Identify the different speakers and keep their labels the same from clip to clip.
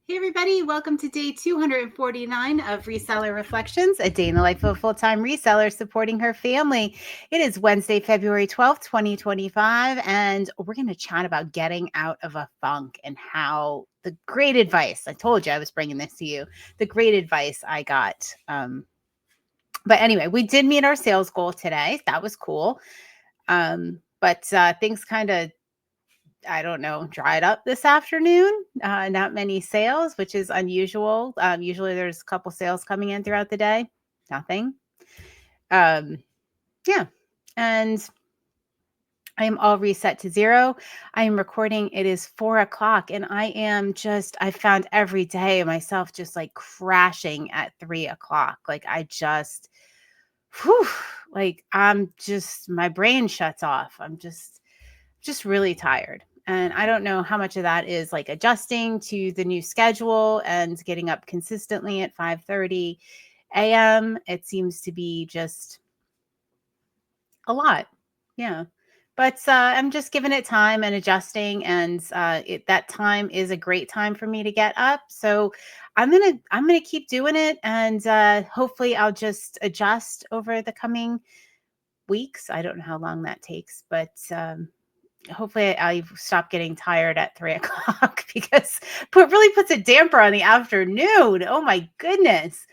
Speaker 1: Hey everybody, welcome to day 249 of Reseller Reflections, a day in the life of a full-time reseller supporting her family. It is Wednesday, February 12th, 2025, and we're going to chat about getting out of a funk and how the great advice, I told you I was bringing this to you, the great advice I got. But anyway, we did meet our sales goal today. That was cool. But things kind of dried up this afternoon. Not many sales, which is unusual. Usually there's a couple sales coming in throughout the day. Nothing. Yeah. And I am all reset to zero. I am recording. It is 4:00 and I found every day myself just like crashing at 3:00. My brain shuts off. I'm just really tired. And I don't know how much of that is like adjusting to the new schedule and getting up consistently at 5:30 a.m. It seems to be just a lot. Yeah. But I'm just giving it time and adjusting, and that time is a great time for me to get up. So I'm gonna keep doing it, and hopefully I'll just adjust over the coming weeks. I don't know how long that takes, but hopefully I stop getting tired at 3:00 because it really puts a damper on the afternoon. Oh my goodness.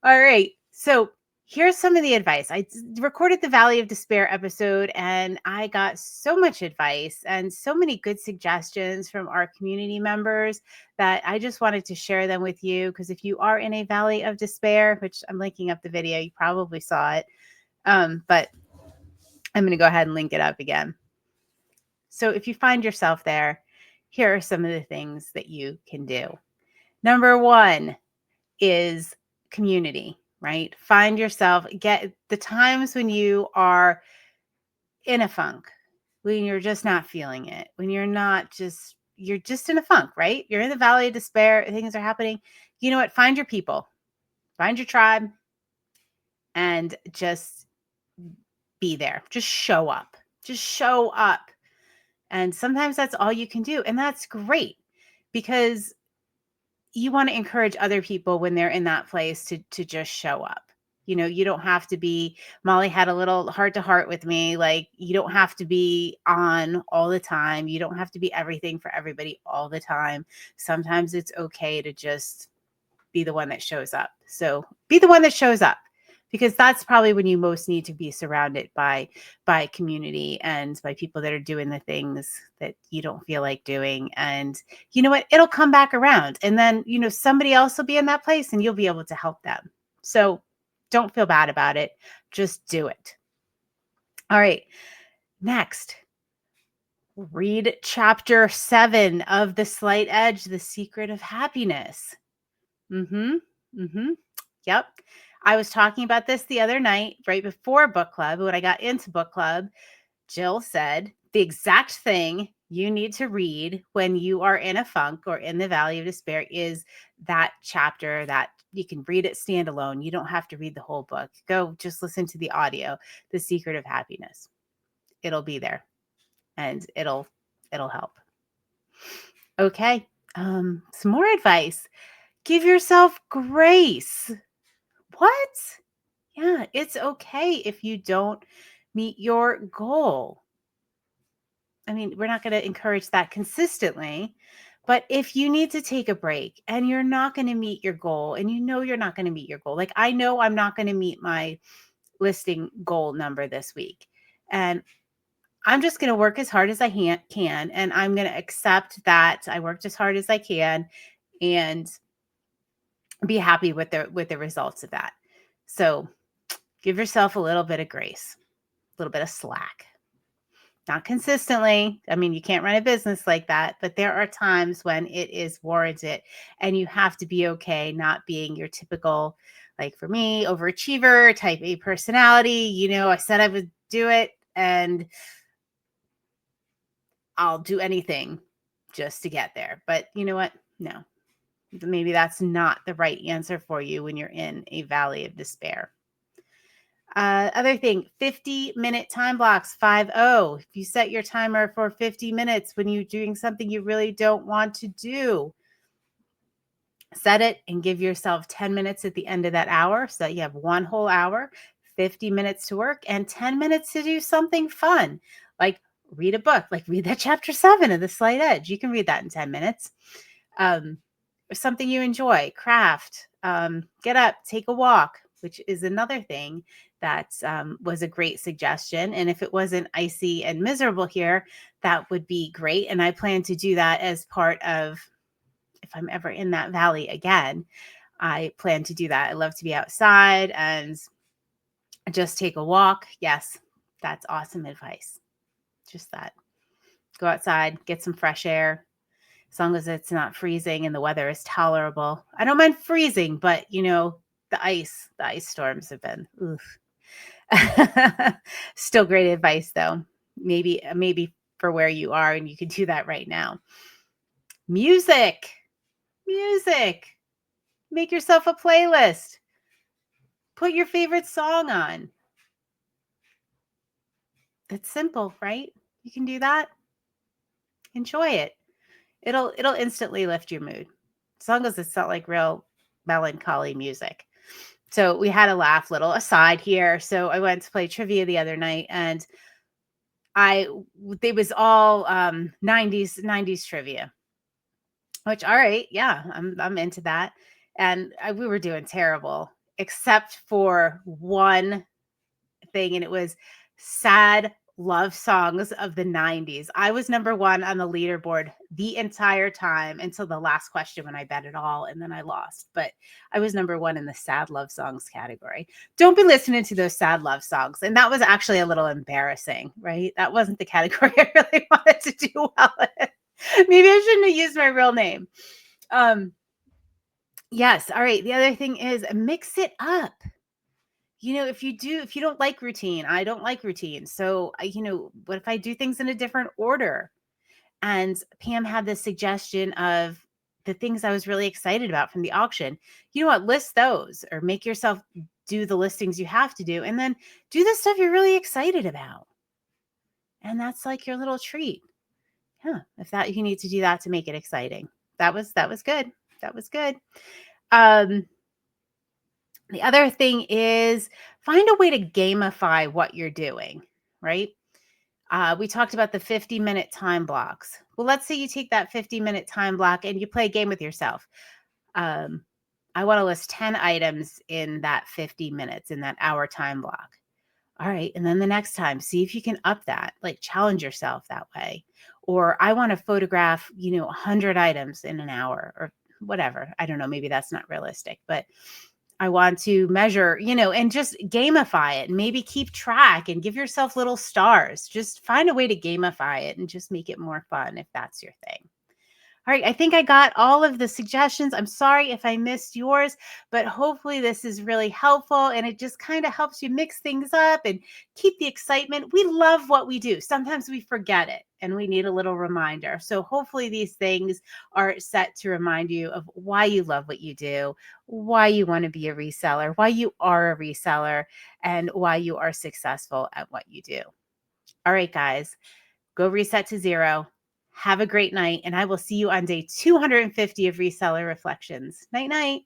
Speaker 1: All right. So here's some of the advice. I recorded the Valley of Despair episode and I got so much advice and so many good suggestions from our community members that I just wanted to share them with you. Because if you are in a Valley of Despair, which I'm linking up the video, you probably saw it. But I'm going to go ahead and link it up again. So if you find yourself there, here are some of the things that you can do. Number one is community, right? Find yourself, get the times when you are in a funk, when you're just not feeling it, when you're just in a funk, right? You're in the Valley of Despair, things are happening. You know what? Find your people, find your tribe, and just be there. Just show up. Just show up. And sometimes that's all you can do. And that's great because you want to encourage other people when they're in that place to just show up. You know, you don't have to be, Molly had a little heart to heart with me. Like, you don't have to be on all the time. You don't have to be everything for everybody all the time. Sometimes it's okay to just be the one that shows up. So be the one that shows up, because that's probably when you most need to be surrounded by community and by people that are doing the things that you don't feel like doing. And you know what? It'll come back around. And then, somebody else will be in that place and you'll be able to help them. So don't feel bad about it. Just do it. All right. Next, read chapter 7 of The Slight Edge, The Secret of Happiness. Yep. I was talking about this the other night, right before book club. When I got into book club, Jill said the exact thing you need to read when you are in a funk or in the Valley of Despair is that chapter that you can read it standalone. You don't have to read the whole book. Go just listen to the audio, The Secret of Happiness. It'll be there and it'll help. Okay. Some more advice. Give yourself grace. What? Yeah, it's okay if you don't meet your goal. I mean, we're not going to encourage that consistently, but if you need to take a break and you're not going to meet your goal and you're not going to meet your goal, like I know I'm not going to meet my listing goal number this week. And I'm just going to work as hard as I can. And I'm going to accept that I worked as hard as I can and be happy with the results of that. So give yourself a little bit of grace, a little bit of slack. Not consistently. I mean, you can't run a business like that, but there are times when it is warranted and you have to be okay not being your typical, like for me, overachiever, type A personality. I said I would do it and I'll do anything just to get there. But you know what? No, maybe that's not the right answer for you when you're in a valley of despair. Other thing, 50-minute time blocks, 50. If you set your timer for 50 minutes when you're doing something you really don't want to do, Set it and give yourself 10 minutes at the end of that hour so that you have one whole hour, 50 minutes to work, and 10 minutes to do something fun, like read a book, like read that chapter 7 of The Slight Edge. You can read that in 10 minutes. Something you enjoy, craft, get up, take a walk, which is another thing that was a great suggestion. And if it wasn't icy and miserable here, that would be great. And I plan to do that as part of, if I'm ever in that valley again, I plan to do that. I love to be outside and just take a walk. Yes, that's awesome advice. Just that. Go outside, get some fresh air, as long as it's not freezing and the weather is tolerable. I don't mind freezing, but the ice storms have been, oof. Still great advice though. Maybe for where you are, and you can do that right now. Music. Make yourself a playlist. Put your favorite song on. It's simple, right? You can do that. Enjoy it. It'll instantly lift your mood, as long as it's not like real melancholy music. So we had a laugh, little aside here. So I went to play trivia the other night, and it was all 90s trivia, which, all right, yeah, I'm into that. And we were doing terrible, except for one thing, and it was sad love songs of the 90s. I was number one on the leaderboard the entire time until the last question when I bet it all, and then I lost. But I was number one in the sad love songs category. Don't be listening to those sad love songs. And that was actually a little embarrassing, right? That wasn't the category I really wanted to do well in. Maybe I shouldn't have used my real name. Yes. All right. The other thing is mix it up. If you don't like routine, I don't like routine. So, what if I do things in a different order? And Pam had this suggestion of the things I was really excited about from the auction. You know what? List those, or make yourself do the listings you have to do, and then do the stuff you're really excited about. And that's like your little treat. Yeah. If that, you need to do that to make it exciting. That was good. That was good. The other thing is find a way to gamify what you're doing, right? We talked about the 50-minute time blocks. Well, let's say you take that 50-minute time block and you play a game with yourself. I want to list 10 items in that 50 minutes, in that hour time block. All right. And then the next time, see if you can up that, like challenge yourself that way. Or I want to photograph, 100 items in an hour, or whatever. I don't know. Maybe that's not realistic, but I want to measure, and just gamify it. Maybe keep track and give yourself little stars. Just find a way to gamify it and just make it more fun if that's your thing. All right, I think I got all of the suggestions. I'm sorry if I missed yours, but hopefully this is really helpful, and it just kind of helps you mix things up and keep the excitement. We love what we do. Sometimes we forget it and we need a little reminder. So hopefully these things are set to remind you of why you love what you do, why you want to be a reseller, why you are a reseller, and why you are successful at what you do. All right, guys, go reset to zero. Have a great night, and I will see you on day 250 of Reseller Reflections. Night, night.